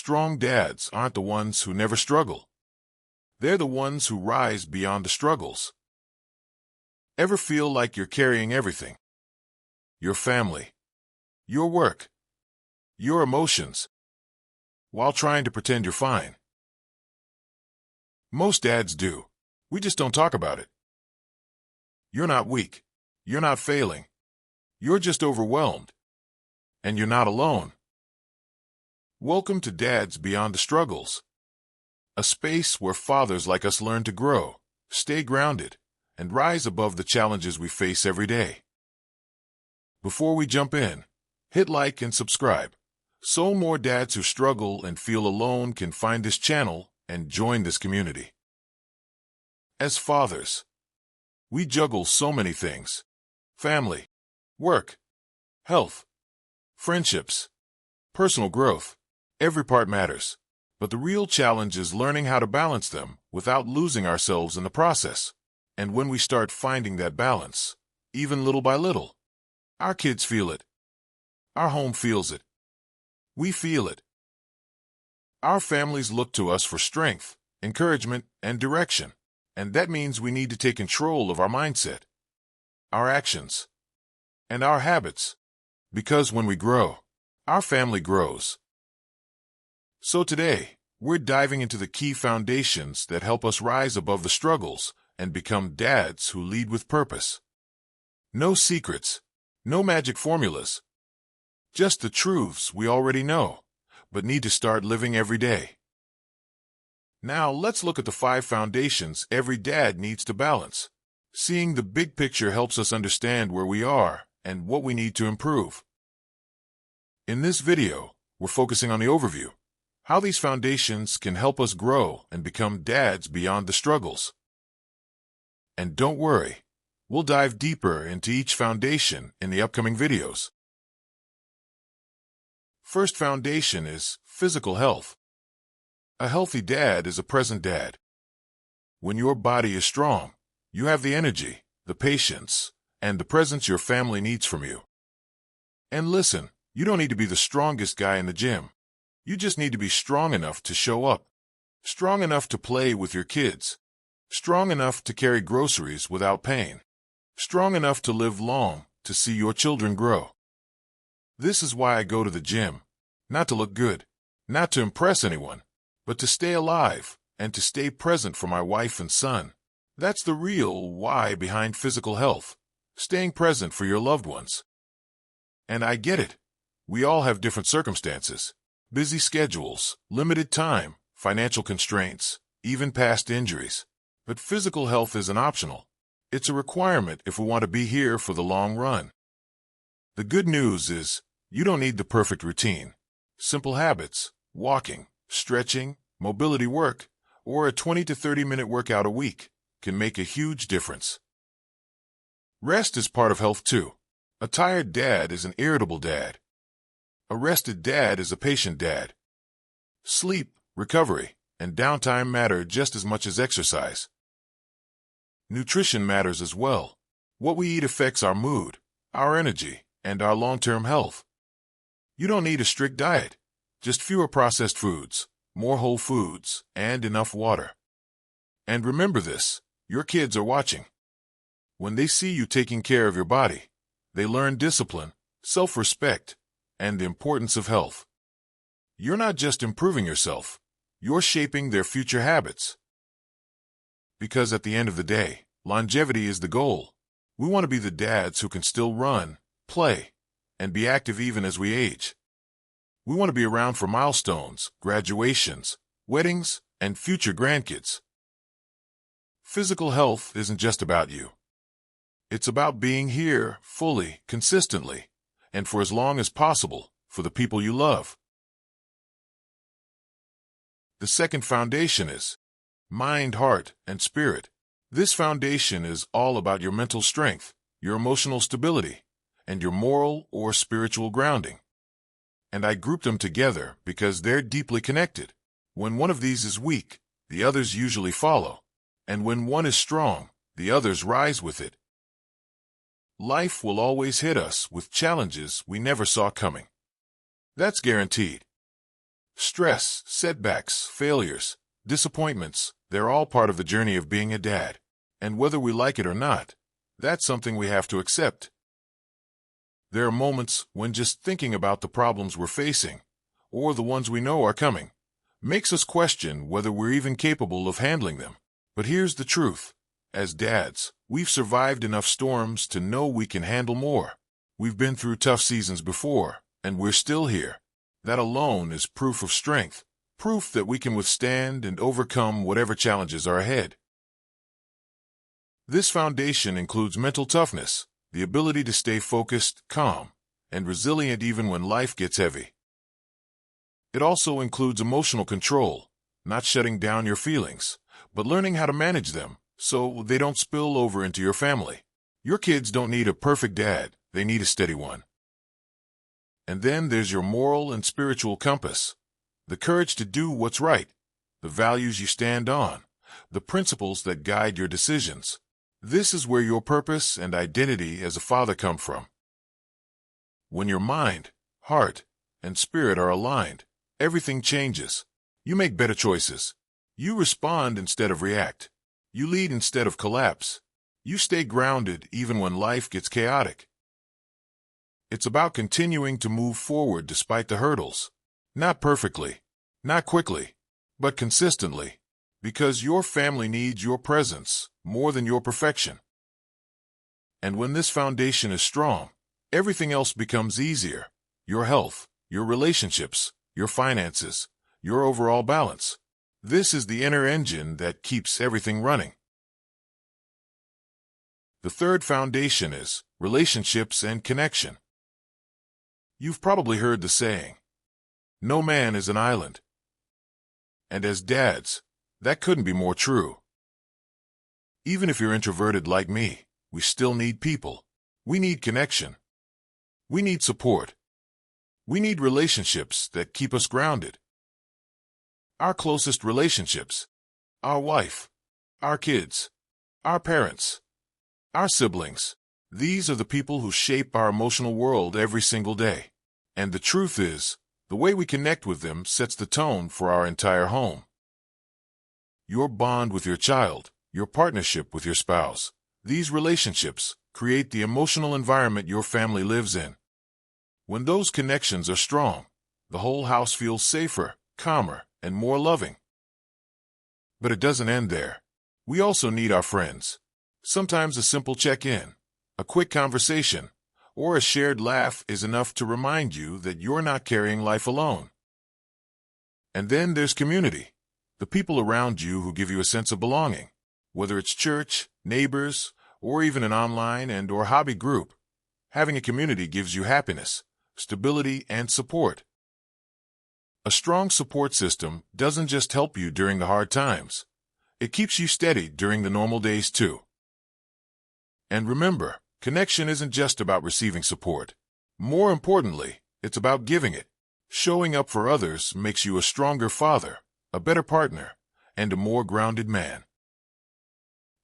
strong dads aren't the ones who never struggle. They're the ones who rise beyond the struggles. Ever feel like you're carrying everything? Your family, your work, your emotions, while trying to pretend you're fine. Most dads do. We just don't talk about it. You're not weak. You're not failing. You're just overwhelmed. And you're not alone. Welcome to Dads Beyond the Struggles, a space where fathers like us learn to grow, stay grounded, and rise above the challenges we face every day. Before we jump in, hit like and subscribe, so more dads who struggle and feel alone can find this channel and join this community. As fathers, we juggle so many things: family, work, health, friendships, personal growth. Every part matters, but the real challenge is learning how to balance them without losing ourselves in the process. And when we start finding that balance, even little by little, our kids feel it. Our home feels it. We feel it. Our families look to us for strength, encouragement, and direction, and that means we need to take control of our mindset, our actions, and our habits, because when we grow, our family grows. So today, we're diving into the key foundations that help us rise above the struggles and become dads who lead with purpose. No secrets, no magic formulas, just the truths we already know, but need to start living every day. Now let's look at the 5 foundations every dad needs to balance. Seeing the big picture helps us understand where we are and what we need to improve. In this video, we're focusing on the overview, how these foundations can help us grow and become dads beyond the struggles. And don't worry, we'll dive deeper into each foundation in the upcoming videos. First foundation is physical health. A healthy dad is a present dad. When your body is strong, you have the energy, the patience, and the presence your family needs from you. And listen, you don't need to be the strongest guy in the gym. You just need to be strong enough to show up, strong enough to play with your kids, strong enough to carry groceries without pain, strong enough to live long to see your children grow. This is why I go to the gym, not to look good, not to impress anyone, but to stay alive and to stay present for my wife and son. That's the real why behind physical health, staying present for your loved ones. And I get it. We all have different circumstances. Busy schedules, limited time, financial constraints, even past injuries. But physical health isn't optional. It's a requirement if we want to be here for the long run. The good news is, you don't need the perfect routine. Simple habits, walking, stretching, mobility work, or a 20 to 30-minute workout a week can make a huge difference. Rest is part of health too. A tired dad is an irritable dad. A rested dad is a patient dad. Sleep, recovery, and downtime matter just as much as exercise. Nutrition matters as well. What we eat affects our mood, our energy, and our long-term health. You don't need a strict diet, just fewer processed foods, more whole foods, and enough water. And remember this, your kids are watching. When they see you taking care of your body, they learn discipline, self-respect, and the importance of health. You're not just improving yourself, you're shaping their future habits. Because at the end of the day, longevity is the goal. We want to be the dads who can still run, play, and be active even as we age. We want to be around for milestones, graduations, weddings, and future grandkids. Physical health isn't just about you. It's about being here fully, consistently, and for as long as possible for the people you love. The second foundation is mind, heart, and spirit. This foundation is all about your mental strength, your emotional stability, and your moral or spiritual grounding. And I grouped them together because they're deeply connected. When one of these is weak, the others usually follow. And when one is strong, the others rise with it. Life will always hit us with challenges we never saw coming. That's guaranteed. Stress, setbacks, failures, disappointments, they're all part of the journey of being a dad. And whether we like it or not, that's something we have to accept. There are moments when just thinking about the problems we're facing, or the ones we know are coming, makes us question whether we're even capable of handling them. But here's the truth. As dads, we've survived enough storms to know we can handle more. We've been through tough seasons before, and we're still here. That alone is proof of strength, proof that we can withstand and overcome whatever challenges are ahead. This foundation includes mental toughness, the ability to stay focused, calm, and resilient even when life gets heavy. It also includes emotional control, not shutting down your feelings, but learning how to manage them so they don't spill over into your family. Your kids don't need a perfect dad, they need a steady one. And then there's your moral and spiritual compass, the courage to do what's right, the values you stand on, the principles that guide your decisions. This is where your purpose and identity as a father come from. When your mind, heart, and spirit are aligned, everything changes. You make better choices. You respond instead of react. You lead instead of collapse. You stay grounded even when life gets chaotic. It's about continuing to move forward despite the hurdles. Not perfectly, not quickly, but consistently. Because your family needs your presence more than your perfection. And when this foundation is strong, everything else becomes easier. Your health, your relationships, your finances, your overall balance. This is the inner engine that keeps everything running. The third foundation is relationships and connection. You've probably heard the saying, "No man is an island." And as dads, that couldn't be more true. Even if you're introverted like me, we still need people. We need connection. We need support. We need relationships that keep us grounded. Our closest relationships, our wife, our kids, our parents, our siblings, these are the people who shape our emotional world every single day. And the truth is, the way we connect with them sets the tone for our entire home. Your bond with your child, your partnership with your spouse, these relationships create the emotional environment your family lives in. When those connections are strong, the whole house feels safer, calmer, and more loving. But it doesn't end there. We also need our friends. Sometimes a simple check-in, a quick conversation, or a shared laugh is enough to remind you that you're not carrying life alone. And then there's community, the people around you who give you a sense of belonging, whether it's church, neighbors, or even an online and/or hobby group. Having a community gives you happiness, stability, and support. A strong support system doesn't just help you during the hard times. It keeps you steady during the normal days too. And remember, connection isn't just about receiving support. More importantly, it's about giving it. Showing up for others makes you a stronger father, a better partner, and a more grounded man.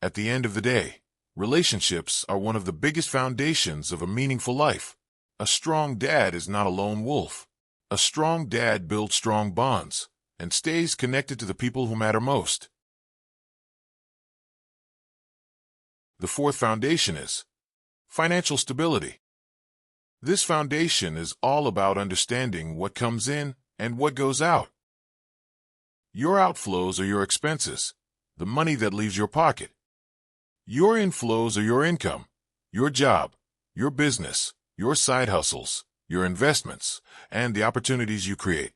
At the end of the day, relationships are one of the biggest foundations of a meaningful life. A strong dad is not a lone wolf. A strong dad builds strong bonds and stays connected to the people who matter most. The fourth foundation is financial stability. This foundation is all about understanding what comes in and what goes out. Your outflows are your expenses, the money that leaves your pocket. Your inflows are your income, your job, your business, your side hustles, your investments, and the opportunities you create.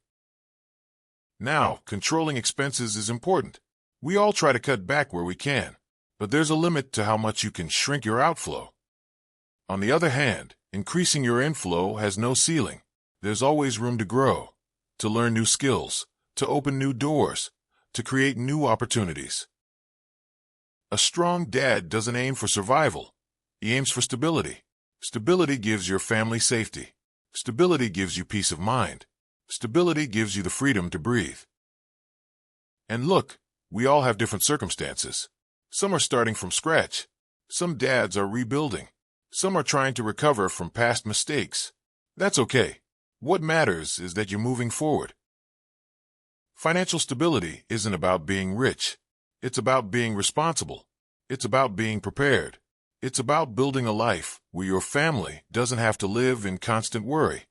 Now, controlling expenses is important. We all try to cut back where we can, but there's a limit to how much you can shrink your outflow. On the other hand, increasing your inflow has no ceiling. There's always room to grow, to learn new skills, to open new doors, to create new opportunities. A strong dad doesn't aim for survival. He aims for stability. Stability gives your family safety. Stability gives you peace of mind. Stability gives you the freedom to breathe. And look, we all have different circumstances. Some are starting from scratch. Some dads are rebuilding. Some are trying to recover from past mistakes. That's okay. What matters is that you're moving forward. Financial stability isn't about being rich. It's about being responsible. It's about being prepared. It's about building a life where your family doesn't have to live in constant worry.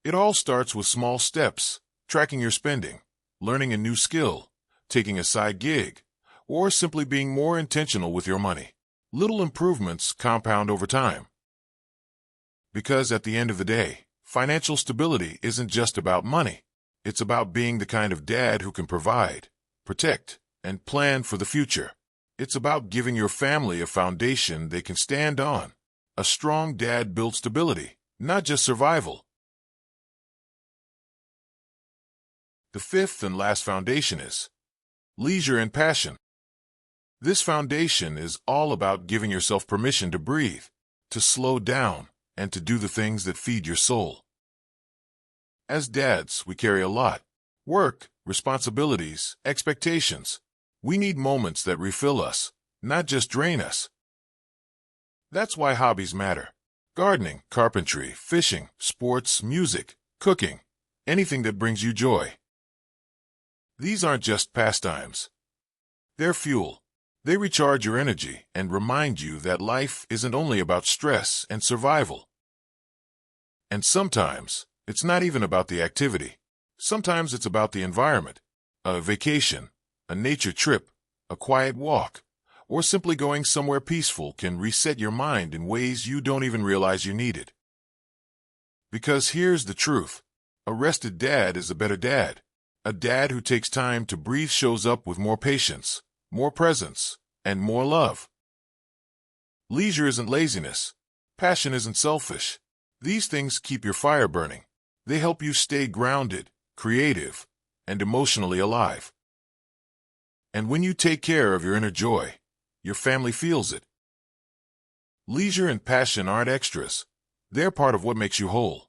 It all starts with small steps, tracking your spending, learning a new skill, taking a side gig, or simply being more intentional with your money. Little improvements compound over time. Because at the end of the day, financial stability isn't just about money. It's about being the kind of dad who can provide, protect, and plan for the future. It's about giving your family a foundation they can stand on. A strong dad builds stability, not just survival. The fifth and last foundation is leisure and passion. This foundation is all about giving yourself permission to breathe, to slow down, and to do the things that feed your soul. As dads, we carry a lot: work, responsibilities, expectations. We need moments that refill us, not just drain us. That's why hobbies matter. Gardening, carpentry, fishing, sports, music, cooking, anything that brings you joy. These aren't just pastimes. They're fuel. They recharge your energy and remind you that life isn't only about stress and survival. And sometimes, it's not even about the activity. Sometimes it's about the environment. A vacation, a nature trip, a quiet walk, or simply going somewhere peaceful can reset your mind in ways you don't even realize you need it. Because here's the truth. A rested dad is a better dad. A dad who takes time to breathe shows up with more patience, more presence, and more love. Leisure isn't laziness. Passion isn't selfish. These things keep your fire burning. They help you stay grounded, creative, and emotionally alive. And when you take care of your inner joy, your family feels it. Leisure and passion aren't extras. They're part of what makes you whole.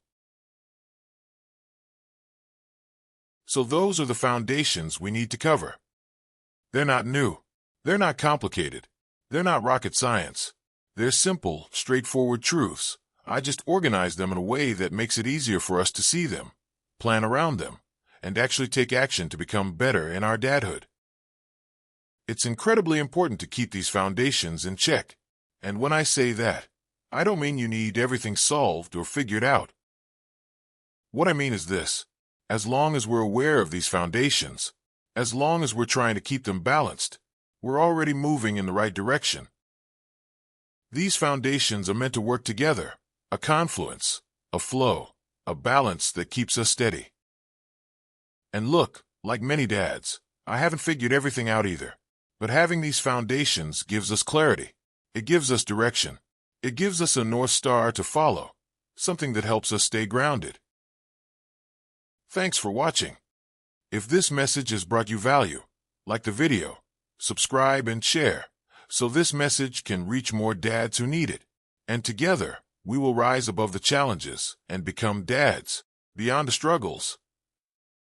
So those are the foundations we need to cover. They're not new. They're not complicated. They're not rocket science. They're simple, straightforward truths. I just organized them in a way that makes it easier for us to see them, plan around them, and actually take action to become better in our dadhood. It's incredibly important to keep these foundations in check. And when I say that, I don't mean you need everything solved or figured out. What I mean is this: as long as we're aware of these foundations, as long as we're trying to keep them balanced, we're already moving in the right direction. These foundations are meant to work together, a confluence, a flow, a balance that keeps us steady. And look, like many dads, I haven't figured everything out either. But having these foundations gives us clarity. It gives us direction. It gives us a North Star to follow, something that helps us stay grounded. Thanks for watching. If this message has brought you value, like the video, subscribe and share, so this message can reach more dads who need it. And together, we will rise above the challenges and become dads beyond the struggles.